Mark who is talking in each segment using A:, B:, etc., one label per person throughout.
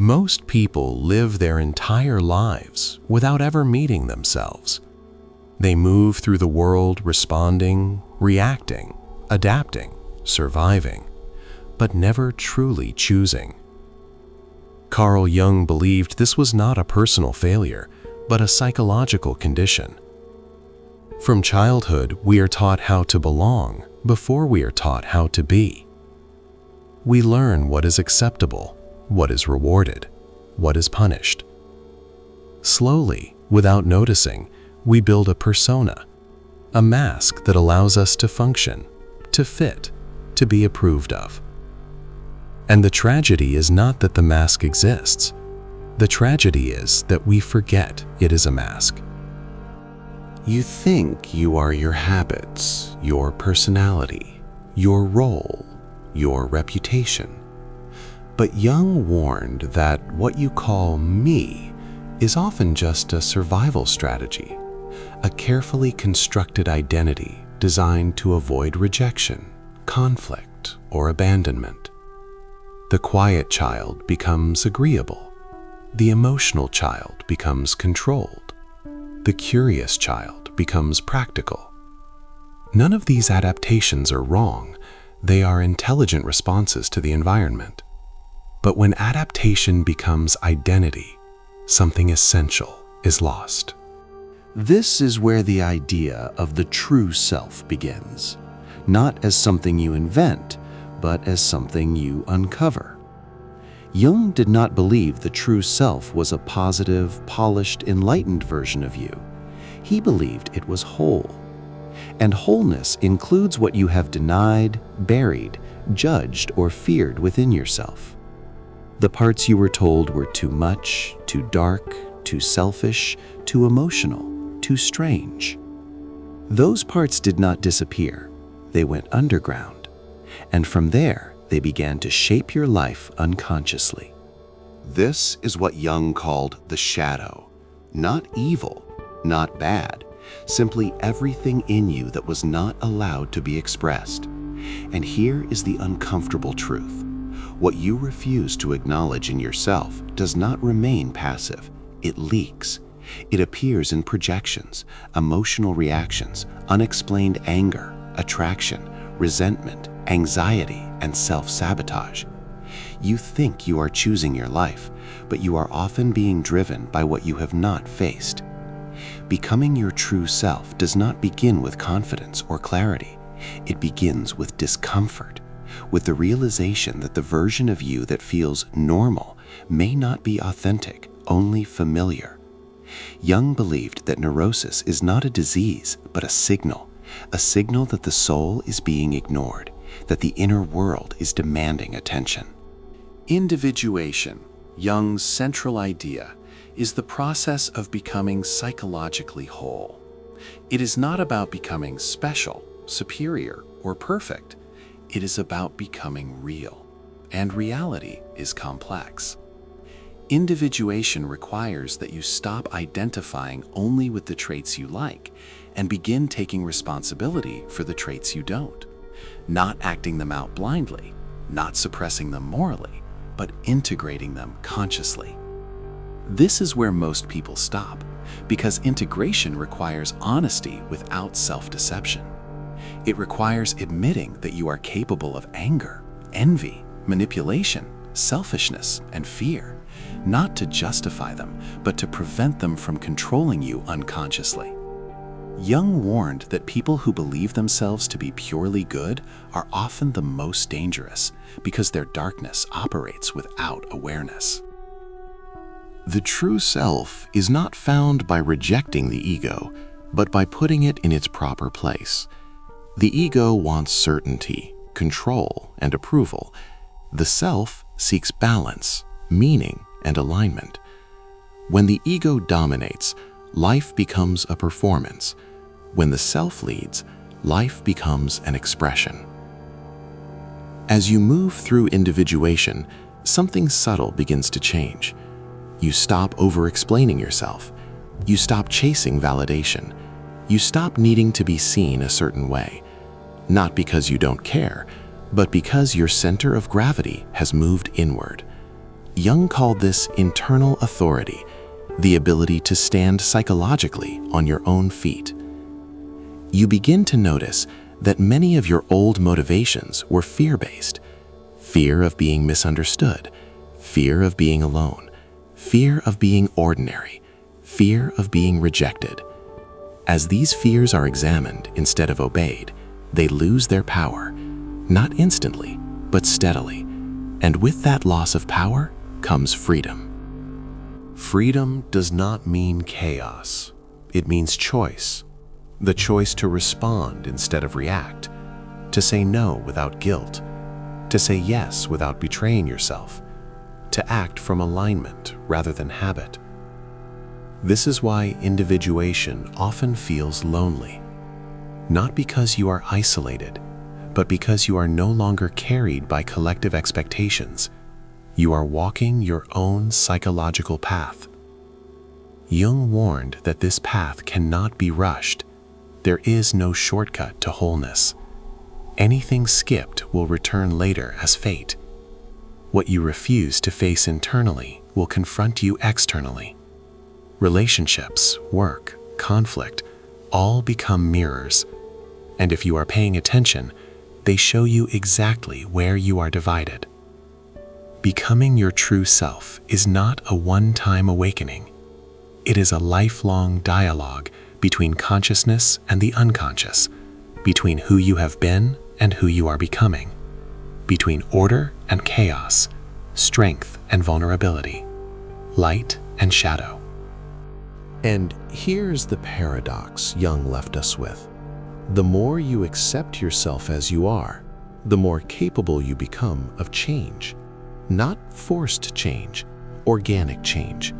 A: Most people live their entire lives without ever meeting themselves. They move through the world responding, reacting, adapting, surviving, but never truly choosing. Carl Jung believed this was not a personal failure, but a psychological condition. From childhood, we are taught how to belong before we are taught how to be. We learn what is acceptable, what is rewarded, what is punished. Slowly, without noticing, we build a persona, a mask that allows us to function, to fit, to be approved of. And the tragedy is not that the mask exists. The tragedy is that we forget it is a mask.
B: You think you are your habits, your personality, your role, your reputation. But Jung warned that what you call me is often just a survival strategy, a carefully constructed identity designed to avoid rejection, conflict, or abandonment. The quiet child becomes agreeable. The emotional child becomes controlled. The curious child becomes practical. None of these adaptations are wrong. They are intelligent responses to the environment. But when adaptation becomes identity, something essential is lost.
C: This is where the idea of the true self begins, not as something you invent, but as something you uncover. Jung did not believe the true self was a positive, polished, enlightened version of you. He believed it was whole. And wholeness includes what you have denied, buried, judged, or feared within yourself. The parts you were told were too much, too dark, too selfish, too emotional, too strange. Those parts did not disappear. They went underground. And from there, they began to shape your life unconsciously.
B: This is what Jung called the shadow. Not evil, not bad, simply everything in you that was not allowed to be expressed. And here is the uncomfortable truth. What you refuse to acknowledge in yourself does not remain passive. It leaks. It appears in projections, emotional reactions, unexplained anger, attraction, resentment, anxiety, and self-sabotage. You think you are choosing your life, but you are often being driven by what you have not faced. Becoming your true self does not begin with confidence or clarity. It begins with discomfort, with the realization that the version of you that feels normal may not be authentic, only familiar. Jung believed that neurosis is not a disease, but a signal that the soul is being ignored, that the inner world is demanding attention.
A: Individuation, Jung's central idea, is the process of becoming psychologically whole. It is not about becoming special, superior, or perfect. It is about becoming real, and reality is complex. Individuation requires that you stop identifying only with the traits you like and begin taking responsibility for the traits you don't, not acting them out blindly, not suppressing them morally, but integrating them consciously. This is where most people stop, because integration requires honesty without self-deception. It requires admitting that you are capable of anger, envy, manipulation, selfishness, and fear, not to justify them, but to prevent them from controlling you unconsciously. Jung warned that people who believe themselves to be purely good are often the most dangerous because their darkness operates without awareness.
B: The true self is not found by rejecting the ego, but by putting it in its proper place. The ego wants certainty, control, and approval. The self seeks balance, meaning, and alignment. When the ego dominates, life becomes a performance. When the self leads, life becomes an expression. As you move through individuation, something subtle begins to change. You stop over-explaining yourself. You stop chasing validation. You stop needing to be seen a certain way, not because you don't care, but because your center of gravity has moved inward.
A: Jung called this internal authority, the ability to stand psychologically on your own feet. You begin to notice that many of your old motivations were fear-based. Fear of being misunderstood, fear of being alone, fear of being ordinary, fear of being rejected. As these fears are examined instead of obeyed, they lose their power, not instantly, but steadily. And with that loss of power comes freedom.
B: Freedom does not mean chaos. It means choice. The choice to respond instead of react, to say no without guilt, to say yes without betraying yourself, to act from alignment rather than habit. This is why individuation often feels lonely, not because you are isolated, but because you are no longer carried by collective expectations. You are walking your own psychological path. Jung warned that this path cannot be rushed. There is no shortcut to wholeness. Anything skipped will return later as fate. What you refuse to face internally will confront you externally. Relationships, work, conflict, all become mirrors. And if you are paying attention, they show you exactly where you are divided. Becoming your true self is not a one-time awakening. It is a lifelong dialogue between consciousness and the unconscious, between who you have been and who you are becoming, between order and chaos, strength and vulnerability, light and shadow.
C: And here's the paradox Jung left us with. The more you accept yourself as you are, the more capable you become of change. Not forced change, organic change.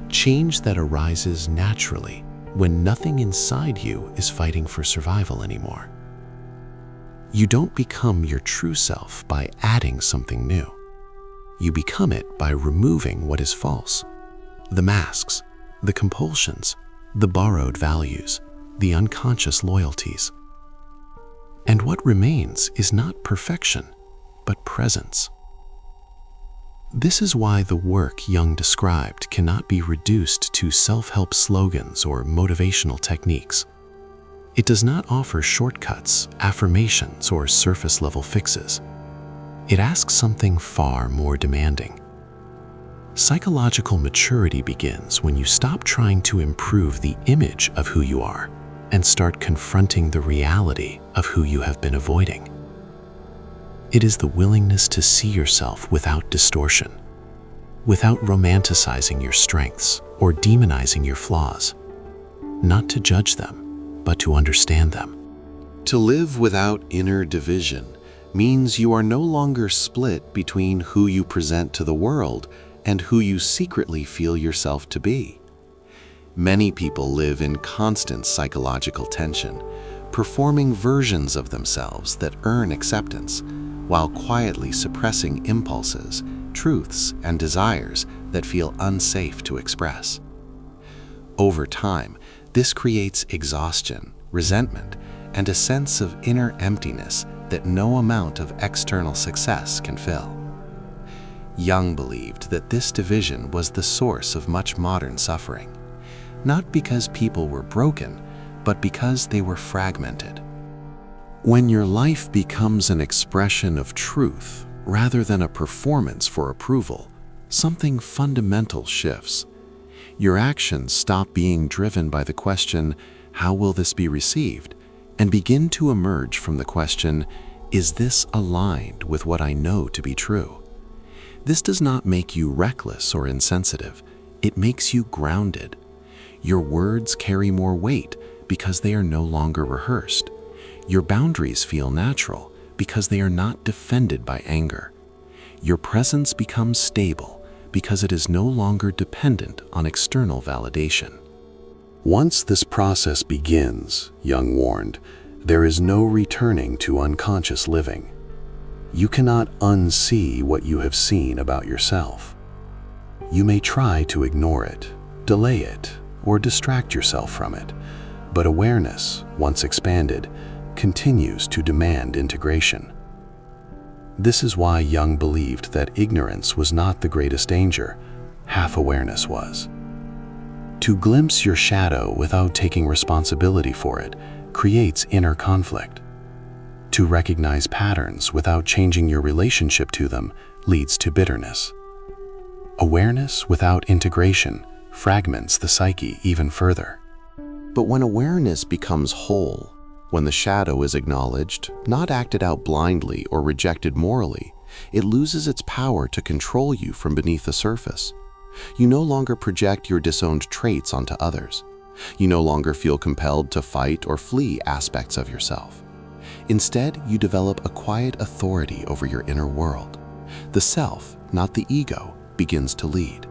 C: Change that arises naturally when nothing inside you is fighting for survival anymore. You don't become your true self by adding something new. You become it by removing what is false. The masks, the compulsions, the borrowed values, the unconscious loyalties. And what remains is not perfection, but presence. This is why the work Jung described cannot be reduced to self-help slogans or motivational techniques. It does not offer shortcuts, affirmations, or surface-level fixes. It asks something far more demanding. Psychological maturity begins when you stop trying to improve the image of who you are and start confronting the reality of who you have been avoiding. It is the willingness to see yourself without distortion, without romanticizing your strengths or demonizing your flaws, not to judge them, but to understand them.
B: To live without inner division means you are no longer split between who you present to the world and who you secretly feel yourself to be. Many people live in constant psychological tension, performing versions of themselves that earn acceptance, while quietly suppressing impulses, truths, and desires that feel unsafe to express. Over time, this creates exhaustion, resentment, and a sense of inner emptiness that no amount of external success can fill. Jung believed that this division was the source of much modern suffering, not because people were broken, but because they were fragmented. When your life becomes an expression of truth rather than a performance for approval, something fundamental shifts. Your actions stop being driven by the question, "How will this be received?" and begin to emerge from the question, "Is this aligned with what I know to be true?" This does not make you reckless or insensitive. It makes you grounded. Your words carry more weight because they are no longer rehearsed. Your boundaries feel natural because they are not defended by anger. Your presence becomes stable because it is no longer dependent on external validation. Once this process begins, Jung warned, there is no returning to unconscious living. You cannot unsee what you have seen about yourself. You may try to ignore it, delay it, or distract yourself from it, but awareness, once expanded, continues to demand integration.
C: This is why Jung believed that ignorance was not the greatest danger, half awareness was. To glimpse your shadow without taking responsibility for it creates inner conflict. To recognize patterns without changing your relationship to them leads to bitterness. Awareness without integration fragments the psyche even further.
B: But when awareness becomes whole, when the shadow is acknowledged, not acted out blindly or rejected morally, it loses its power to control you from beneath the surface. You no longer project your disowned traits onto others. You no longer feel compelled to fight or flee aspects of yourself. Instead, you develop a quiet authority over your inner world. The self, not the ego, begins to lead.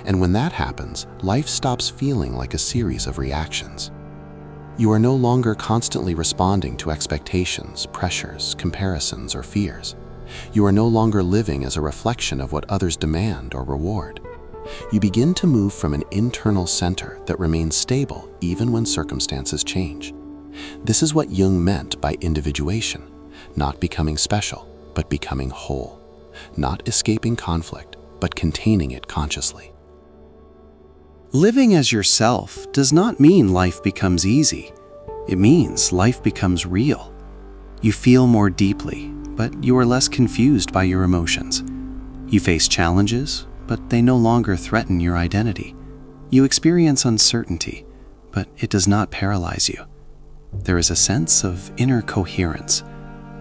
B: And when that happens, life stops feeling like a series of reactions. You are no longer constantly responding to expectations, pressures, comparisons, or fears. You are no longer living as a reflection of what others demand or reward. You begin to move from an internal center that remains stable even when circumstances change. This is what Jung meant by individuation, not becoming special, but becoming whole, not escaping conflict, but containing it consciously.
C: Living as yourself does not mean life becomes easy. It means life becomes real. You feel more deeply, but you are less confused by your emotions. You face challenges, but they no longer threaten your identity. You experience uncertainty, but it does not paralyze you. There is a sense of inner coherence,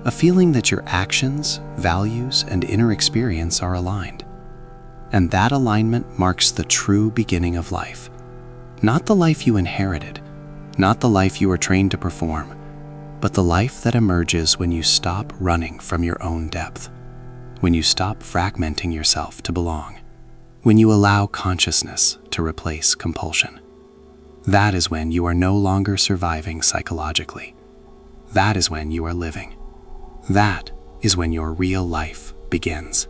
C: a feeling that your actions, values, and inner experience are aligned. And that alignment marks the true beginning of life. Not the life you inherited, not the life you were trained to perform, but the life that emerges when you stop running from your own depth, when you stop fragmenting yourself to belong, when you allow consciousness to replace compulsion. That is when you are no longer surviving psychologically. That is when you are living. That is when your real life begins.